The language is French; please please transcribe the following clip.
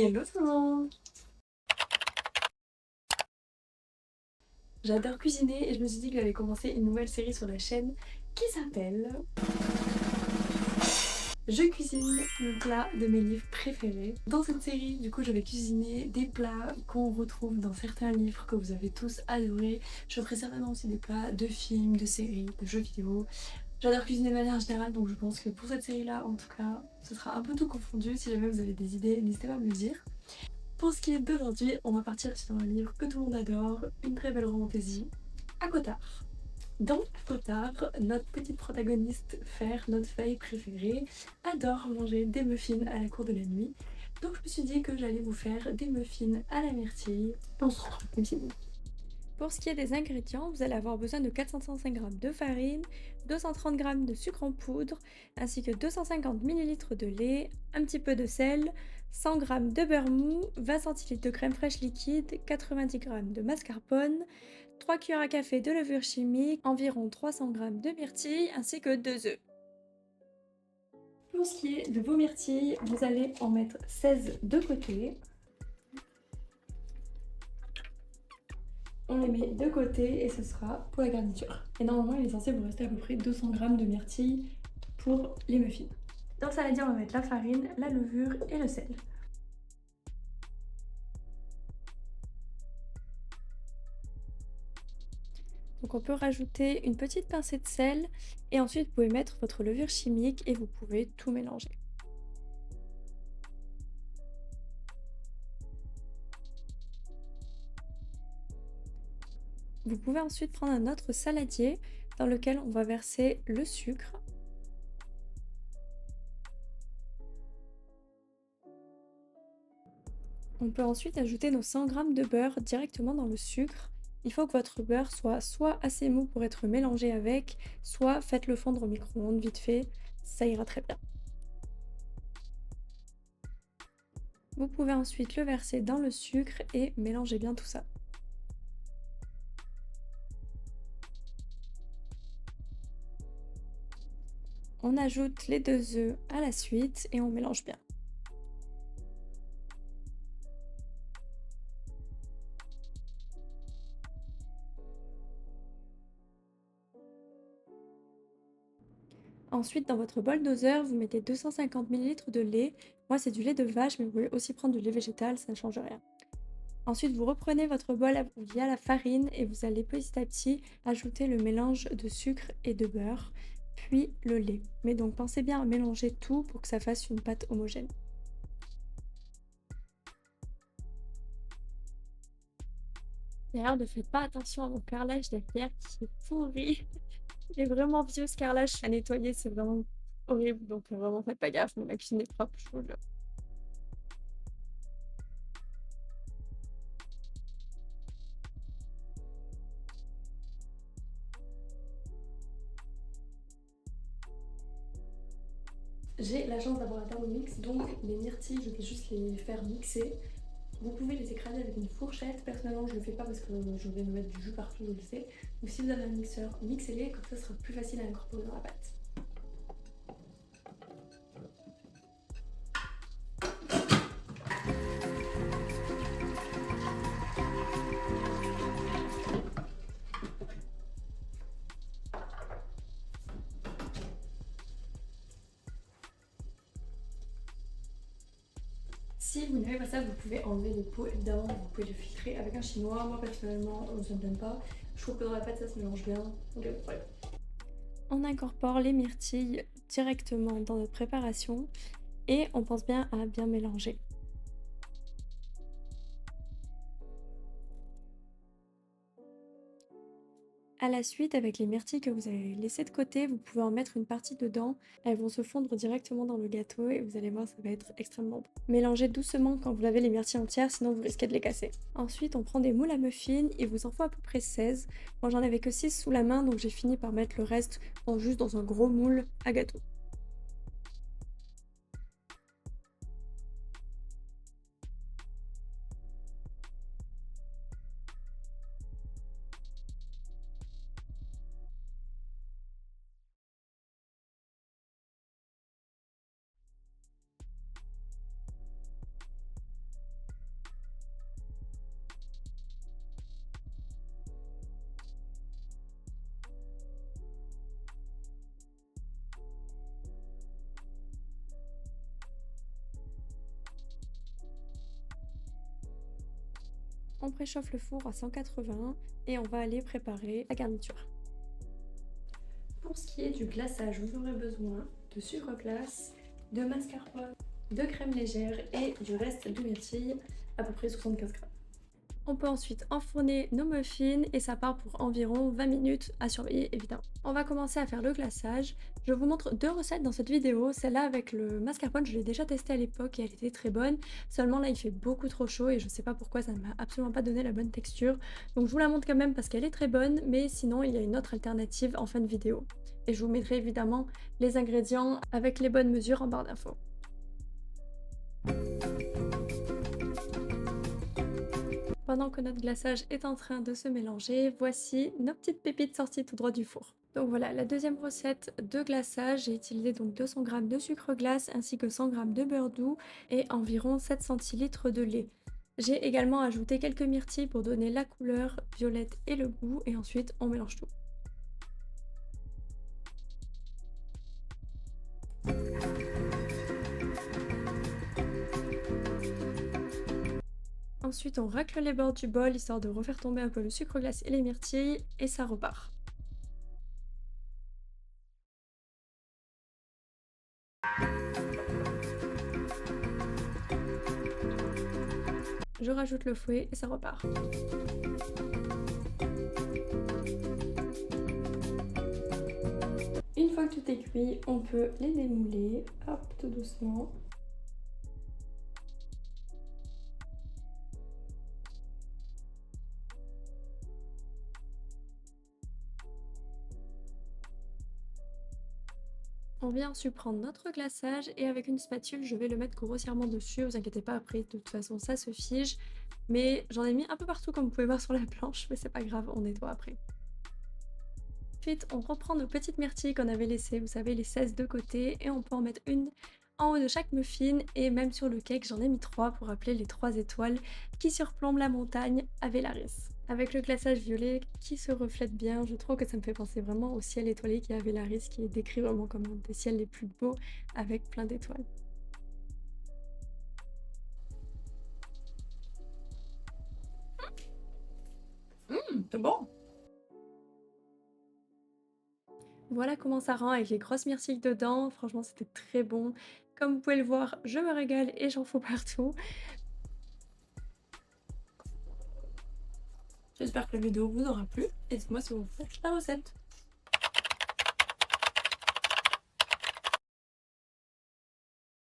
Hello tout le monde! J'adore cuisiner et je me suis dit que j'allais commencer une nouvelle série sur la chaîne qui s'appelle Je cuisine le plat de mes livres préférés. Dans cette série, du coup, je vais cuisiner des plats qu'on retrouve dans certains livres que vous avez tous adorés. Je ferai certainement aussi des plats de films, de séries, de jeux vidéo. J'adore cuisiner de manière générale, donc je pense que pour cette série-là, en tout cas, ce sera un peu tout confondu. Si jamais vous avez des idées, n'hésitez pas à me le dire. Pour ce qui est d'aujourd'hui, on va partir sur un livre que tout le monde adore, une très belle romantasy, Akotard. Dans Akotard, notre petite protagoniste Fer, notre fée préférée, adore manger des muffins à la cour de la nuit. Donc je me suis dit que j'allais vous faire des muffins à la myrtille. On se retrouve tout de suite. Pour ce qui est des ingrédients, vous allez avoir besoin de 465 g de farine, 230 g de sucre en poudre, ainsi que 250 ml de lait, un petit peu de sel, 100 g de beurre mou, 20 cl de crème fraîche liquide, 90 g de mascarpone, 3 cuillères à café de levure chimique, environ 300 g de myrtille, ainsi que 2 œufs. Pour ce qui est de vos myrtilles, vous allez en mettre 16 de côté. On les met de côté et ce sera pour la garniture. Et normalement, il est censé vous rester à peu près 200 g de myrtilles pour les muffins. Dans le saladier, on va mettre la farine, la levure et le sel. Donc on peut rajouter une petite pincée de sel et ensuite vous pouvez mettre votre levure chimique et vous pouvez tout mélanger. Vous pouvez ensuite prendre un autre saladier dans lequel on va verser le sucre. On peut ensuite ajouter nos 100 g de beurre directement dans le sucre. Il faut que votre beurre soit assez mou pour être mélangé avec, soit faites-le fondre au micro-ondes vite fait, ça ira très bien. Vous pouvez ensuite le verser dans le sucre et mélanger bien tout ça. On ajoute les 2 œufs à la suite et on mélange bien. Ensuite, dans votre bol doseur, vous mettez 250 ml de lait. Moi, c'est du lait de vache, mais vous pouvez aussi prendre du lait végétal, ça ne change rien. Ensuite, vous reprenez votre bol via la farine et vous allez petit à petit ajouter le mélange de sucre et de beurre, puis le lait. Mais donc, pensez bien à mélanger tout pour que ça fasse une pâte homogène. D'ailleurs, ne faites pas attention à mon carrelage derrière qui est pourri. Il est vraiment vieux ce carrelage à nettoyer, c'est vraiment horrible. Donc, vraiment, faites pas gaffe, mais ma cuisine est propre, je vous le jure. J'ai la chance d'avoir un Thermomix, donc les myrtilles, je vais juste les faire mixer. Vous pouvez les écraser avec une fourchette. Personnellement, je le fais pas parce que je vais me mettre du jus partout, je le sais. Donc si vous avez un mixeur, mixez-les, comme ça ce sera plus facile à incorporer dans la pâte. Si vous n'avez pas ça, vous pouvez enlever les peaux, évidemment, vous pouvez le filtrer avec un chinois. Moi personnellement, ça ne me donne pas. Je trouve que dans la pâte ça se mélange bien, donc pas de problème. On incorpore les myrtilles directement dans notre préparation et on pense bien à bien mélanger. À la suite, avec les myrtilles que vous avez laissées de côté, vous pouvez en mettre une partie dedans. Elles vont se fondre directement dans le gâteau et vous allez voir, ça va être extrêmement bon. Mélangez doucement quand vous lavez les myrtilles entières, sinon vous risquez de les casser. Ensuite, on prend des moules à muffins, il vous en faut à peu près 16. Moi, j'en avais que 6 sous la main, donc j'ai fini par mettre le reste juste dans un gros moule à gâteau. On préchauffe le four à 180 et on va aller préparer la garniture. Pour ce qui est du glaçage, vous aurez besoin de sucre glace, de mascarpone, de crème légère et du reste de myrtille, à peu près 75 grammes. On peut ensuite enfourner nos muffins et ça part pour environ 20 minutes à surveiller évidemment. On va commencer à faire le glaçage. Je vous montre deux recettes dans cette vidéo. Celle-là avec le mascarpone, je l'ai déjà testée à l'époque et elle était très bonne. Seulement là, il fait beaucoup trop chaud et je sais pas pourquoi ça ne m'a absolument pas donné la bonne texture. Donc je vous la montre quand même parce qu'elle est très bonne, mais sinon il y a une autre alternative en fin de vidéo. Et je vous mettrai évidemment les ingrédients avec les bonnes mesures en barre d'infos. Pendant que notre glaçage est en train de se mélanger, voici nos petites pépites sorties tout droit du four. Donc voilà, la deuxième recette de glaçage, j'ai utilisé donc 200 g de sucre glace ainsi que 100 g de beurre doux et environ 7 centilitres de lait. J'ai également ajouté quelques myrtilles pour donner la couleur violette et le goût et ensuite on mélange tout. Ensuite, on racle les bords du bol histoire de refaire tomber un peu le sucre glace et les myrtilles et ça repart. Je rajoute le fouet et ça repart. Une fois que tout est cuit, on peut les démouler, hop, tout doucement. On vient ensuite prendre notre glaçage et avec une spatule, je vais le mettre grossièrement dessus. Vous inquiétez pas, après, de toute façon, ça se fige. Mais j'en ai mis un peu partout, comme vous pouvez voir sur la planche, mais c'est pas grave, on nettoie après. Ensuite, on reprend nos petites myrtilles qu'on avait laissées, vous savez, les 16 de côté, et on peut en mettre une en haut de chaque muffin, et même sur le cake, j'en ai mis 3 pour rappeler les 3 étoiles qui surplombent la montagne à Vélaris. Avec le glaçage violet qui se reflète bien, je trouve que ça me fait penser vraiment au ciel étoilé qui est à Vélaris, qui est décrit vraiment comme un des ciels les plus beaux avec plein d'étoiles. C'est bon. Voilà comment ça rend avec les grosses myrtilles dedans, franchement c'était très bon. Comme vous pouvez le voir, je me régale et j'en fous partout. J'espère que la vidéo vous aura plu et dites-moi si vous faites la recette.